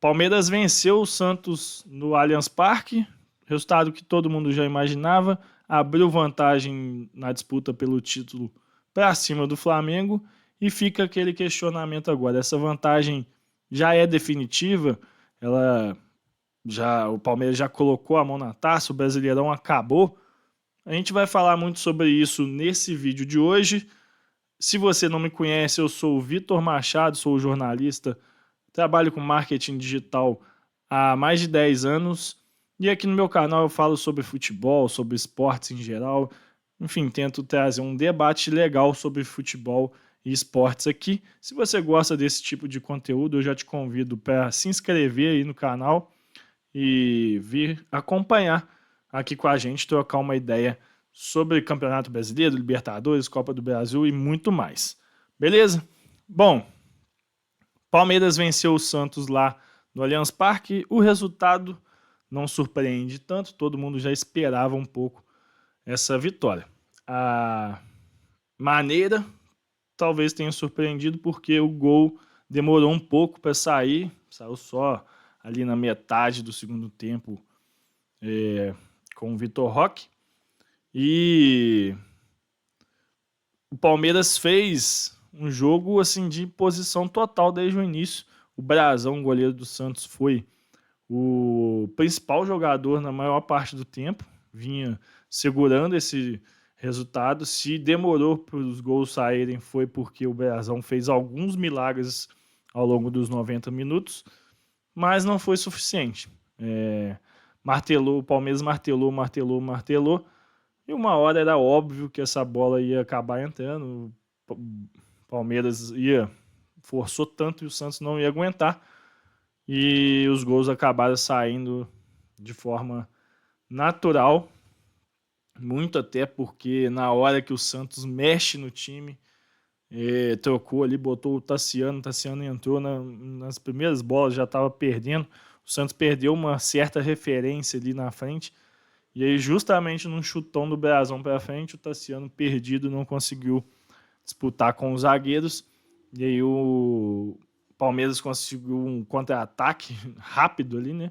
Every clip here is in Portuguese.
Palmeiras venceu o Santos no Allianz Parque, resultado que todo mundo já imaginava, abriu vantagem na disputa pelo título para cima do Flamengo e fica aquele questionamento agora. Essa vantagem já é definitiva? O Palmeiras já colocou a mão na taça, o Brasileirão acabou? A gente vai falar muito sobre isso nesse vídeo de hoje. Se você não me conhece, eu sou o Vitor Machado, sou jornalista, trabalho com marketing digital há mais de 10 anos e aqui no meu canal eu falo sobre futebol, sobre esportes em geral, enfim, tento trazer um debate legal sobre futebol e esportes aqui. Se você gosta desse tipo de conteúdo, eu já te convido para se inscrever aí no canal e vir acompanhar aqui com a gente, trocar uma ideia sobre Campeonato Brasileiro, Libertadores, Copa do Brasil e muito mais. Beleza? Bom, Palmeiras venceu o Santos lá no Allianz Parque. O resultado não surpreende tanto, todo mundo já esperava um pouco essa vitória. A maneira talvez tenha surpreendido porque o gol demorou um pouco para sair, saiu só ali na metade do segundo tempo com o Vitor Roque. E o Palmeiras fez um jogo assim de posição total desde o início. O Brazão, goleiro do Santos, foi o principal jogador na maior parte do tempo, vinha segurando esse resultado. Se demorou para os gols saírem foi porque o Brazão fez alguns milagres ao longo dos 90 minutos, mas não foi suficiente. O Palmeiras martelou, e uma hora era óbvio que essa bola ia acabar entrando, o Palmeiras forçou tanto e o Santos não ia aguentar, e os gols acabaram saindo de forma natural, muito até porque na hora que o Santos mexe no time, trocou ali, botou o Tassiano entrou nas primeiras bolas, já estava perdendo, o Santos perdeu uma certa referência ali na frente, e aí justamente num chutão do Brazão para frente, o Tassiano perdido não conseguiu disputar com os zagueiros, e aí o Palmeiras conseguiu um contra-ataque rápido ali, né?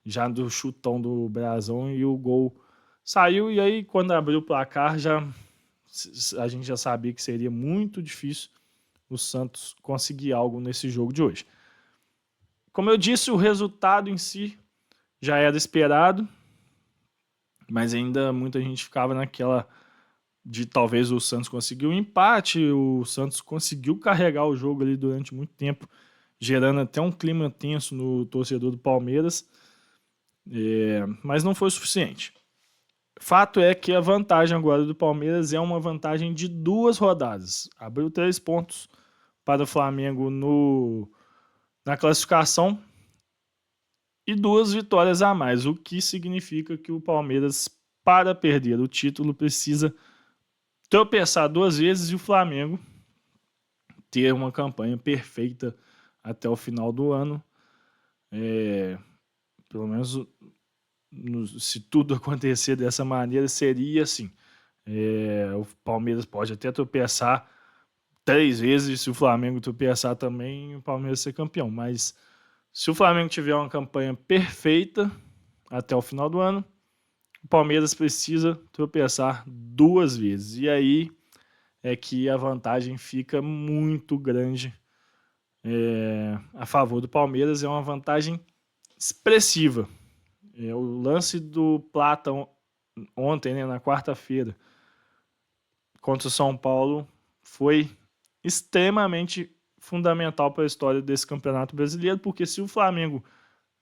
Já do chutão do Brazão, e o gol saiu, e aí quando abriu o placar a gente já sabia que seria muito difícil o Santos conseguir algo nesse jogo de hoje. Como eu disse, o resultado em si já era esperado, mas ainda muita gente ficava naquela de talvez o Santos conseguir um empate, o Santos conseguiu carregar o jogo ali durante muito tempo, gerando até um clima tenso no torcedor do Palmeiras, mas não foi o suficiente. Fato é que a vantagem agora do Palmeiras é uma vantagem de 2 rodadas. Abriu 3 pontos para o Flamengo na classificação e 2 vitórias a mais, o que significa que o Palmeiras, para perder o título, precisa tropeçar 2 vezes e o Flamengo ter uma campanha perfeita até o final do ano. Pelo menos se tudo acontecer dessa maneira, seria assim. O Palmeiras pode até tropeçar 3 vezes, e se o Flamengo tropeçar também, o Palmeiras ser campeão. Mas se o Flamengo tiver uma campanha perfeita até o final do ano, o Palmeiras precisa tropeçar 2 vezes. E aí é que a vantagem fica muito grande a favor do Palmeiras. É uma vantagem expressiva. O lance do Plata ontem, né, na quarta-feira, contra o São Paulo, foi extremamente fundamental para a história desse Campeonato Brasileiro, porque se o Flamengo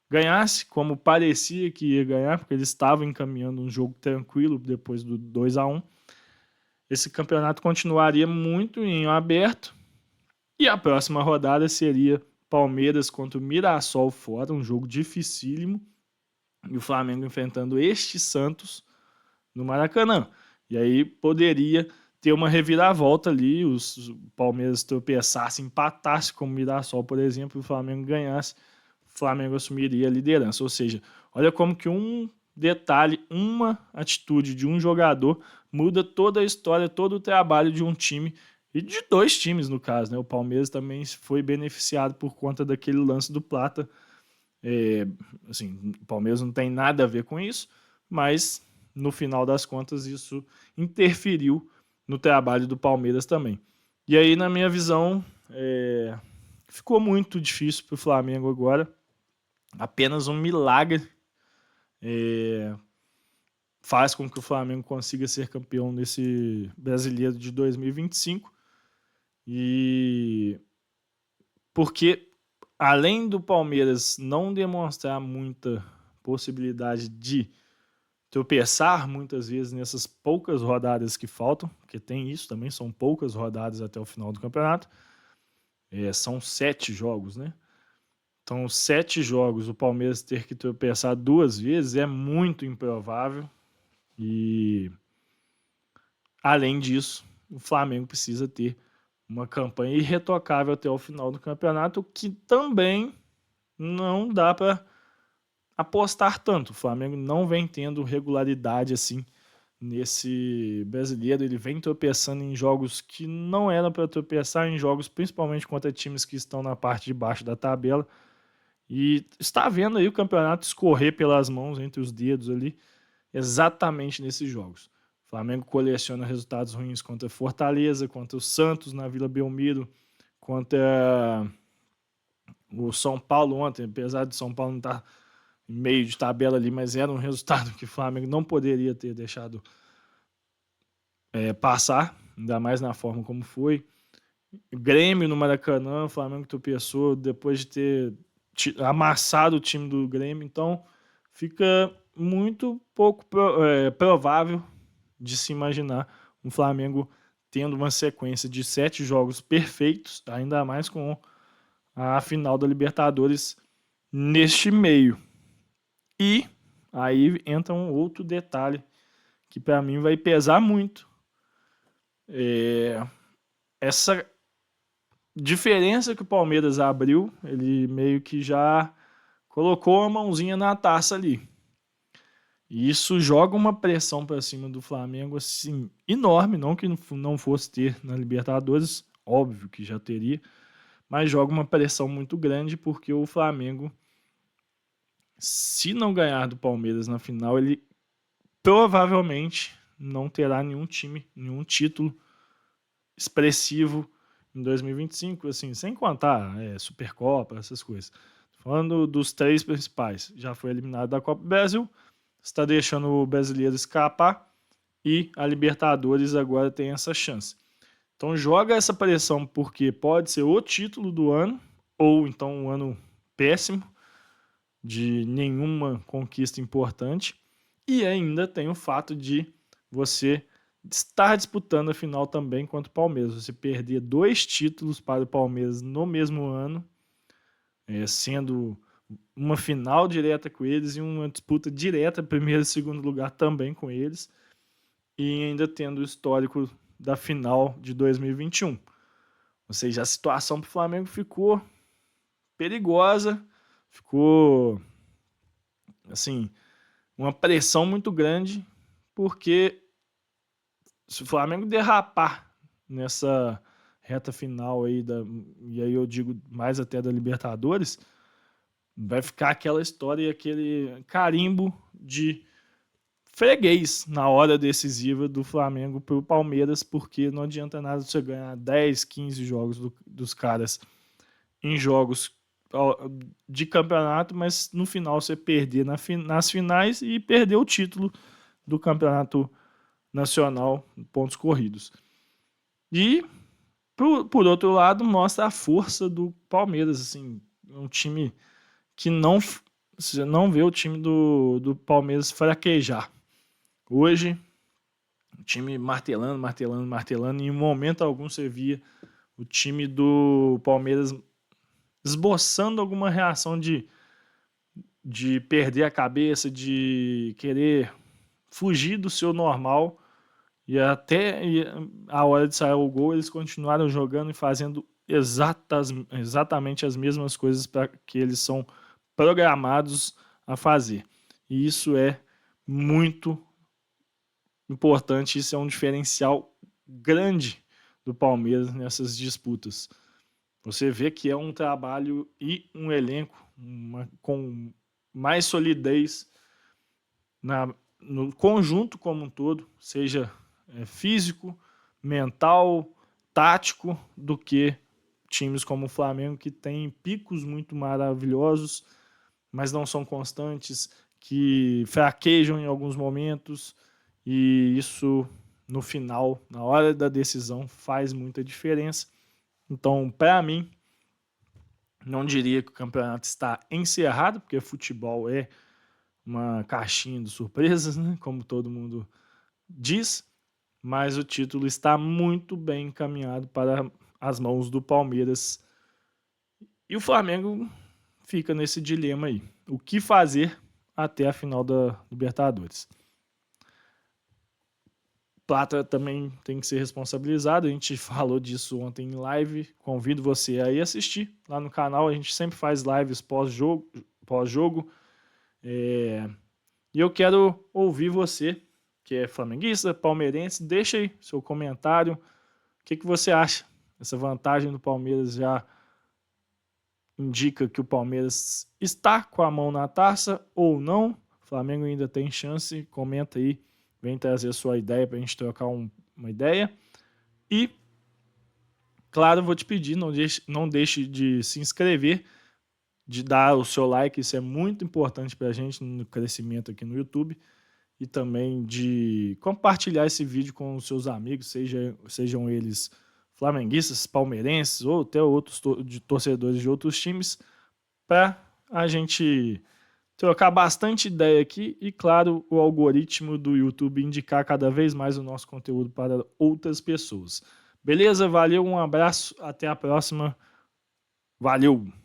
ganhasse, como parecia que ia ganhar, porque ele estava encaminhando um jogo tranquilo depois do 2-1, esse campeonato continuaria muito em aberto, e a próxima rodada seria Palmeiras contra o Mirassol fora, um jogo dificílimo, e o Flamengo enfrentando este Santos no Maracanã. E aí poderia ter uma reviravolta ali, o Palmeiras tropeçasse, empatasse como o Mirassol, por exemplo, e o Flamengo ganhasse, o Flamengo assumiria a liderança. Ou seja, olha como que um detalhe, uma atitude de um jogador muda toda a história, todo o trabalho de um time, e de 2 times no caso, né? O Palmeiras também foi beneficiado por conta daquele lance do Plata, Assim, o Palmeiras não tem nada a ver com isso, mas no final das contas isso interferiu no trabalho do Palmeiras também. E aí, na minha visão, ficou muito difícil para o Flamengo agora. Apenas um milagre faz com que o Flamengo consiga ser campeão nesse Brasileiro de 2025. E porque, além do Palmeiras não demonstrar muita possibilidade de tropeçar muitas vezes nessas poucas rodadas que faltam, porque tem isso também, são poucas rodadas até o final do campeonato, são 7 jogos, né? Então, 7 jogos, o Palmeiras ter que tropeçar 2 vezes é muito improvável. E, além disso, o Flamengo precisa ter uma campanha irretocável até o final do campeonato, que também não dá para apostar tanto. O Flamengo não vem tendo regularidade assim nesse Brasileiro. Ele vem tropeçando em jogos que não era para tropeçar, em jogos principalmente contra times que estão na parte de baixo da tabela. E está vendo aí o campeonato escorrer pelas mãos, entre os dedos ali, exatamente nesses jogos. O Flamengo coleciona resultados ruins contra Fortaleza, contra o Santos na Vila Belmiro, contra o São Paulo ontem, apesar de São Paulo não estar em meio de tabela ali, mas era um resultado que o Flamengo não poderia ter deixado passar, ainda mais na forma como foi. Grêmio no Maracanã, o Flamengo tropeçou depois de ter amassado o time do Grêmio, então fica muito pouco provável de se imaginar um Flamengo tendo uma sequência de 7 jogos perfeitos, ainda mais com a final da Libertadores neste meio. E aí entra um outro detalhe que para mim vai pesar muito. Essa diferença que o Palmeiras abriu, ele meio que já colocou a mãozinha na taça ali. E isso joga uma pressão para cima do Flamengo assim enorme, não que não fosse ter na Libertadores, óbvio que já teria, mas joga uma pressão muito grande porque o Flamengo, se não ganhar do Palmeiras na final, ele provavelmente não terá nenhum título expressivo em 2025, assim, sem contar Supercopa, essas coisas. Falando dos 3 principais, já foi eliminado da Copa do Brasil, está deixando o brasileiro escapar e a Libertadores agora tem essa chance. Então joga essa pressão porque pode ser o título do ano ou então um ano péssimo de nenhuma conquista importante, e ainda tem o fato de você estar disputando a final também contra o Palmeiras. Você perder 2 títulos para o Palmeiras no mesmo ano, sendo uma final direta com eles e uma disputa direta, primeiro e segundo lugar também com eles, e ainda tendo o histórico da final de 2021. Ou seja, a situação para o Flamengo ficou perigosa, ficou assim, uma pressão muito grande, porque se o Flamengo derrapar nessa reta final aí, e aí eu digo mais até da Libertadores, vai ficar aquela história e aquele carimbo de freguês na hora decisiva do Flamengo para o Palmeiras, porque não adianta nada você ganhar 10, 15 jogos dos caras em jogos de campeonato, mas no final você perder nas finais e perder o título do campeonato nacional em pontos corridos. E, por outro lado, mostra a força do Palmeiras, assim, um time que você não vê o time do Palmeiras fraquejar. Hoje, o time martelando, e em momento algum você via o time do Palmeiras esboçando alguma reação de perder a cabeça, de querer fugir do seu normal, e até a hora de sair o gol eles continuaram jogando e fazendo exatamente as mesmas coisas para que eles são programados a fazer. E isso é muito importante, isso é um diferencial grande do Palmeiras nessas disputas. Você vê que é um trabalho e um elenco com mais solidez no conjunto como um todo, seja físico, mental, tático, do que times como o Flamengo, que tem picos muito maravilhosos, mas não são constantes, que fraquejam em alguns momentos, e isso no final, na hora da decisão, faz muita diferença. Então, para mim, não diria que o campeonato está encerrado, porque futebol é uma caixinha de surpresas, né? Como todo mundo diz, mas o título está muito bem encaminhado para as mãos do Palmeiras. E o Flamengo fica nesse dilema aí. O que fazer até a final da Libertadores? Plata também tem que ser responsabilizado. A gente falou disso ontem em live. Convido você a ir assistir lá no canal. A gente sempre faz lives pós-jogo. E eu quero ouvir você, que é flamenguista, palmeirense. Deixa aí seu comentário. O que você acha? Essa vantagem do Palmeiras já indica que o Palmeiras está com a mão na taça ou não? O Flamengo ainda tem chance. Comenta aí. Vem trazer a sua ideia para a gente trocar uma ideia. E, claro, vou te pedir, não deixe de se inscrever, de dar o seu like, isso é muito importante para a gente no crescimento aqui no YouTube, e também de compartilhar esse vídeo com os seus amigos, sejam eles flamenguistas, palmeirenses ou até outros torcedores de outros times, para a gente trocar bastante ideia aqui e, claro, o algoritmo do YouTube indicar cada vez mais o nosso conteúdo para outras pessoas. Beleza? Valeu, um abraço, até a próxima. Valeu!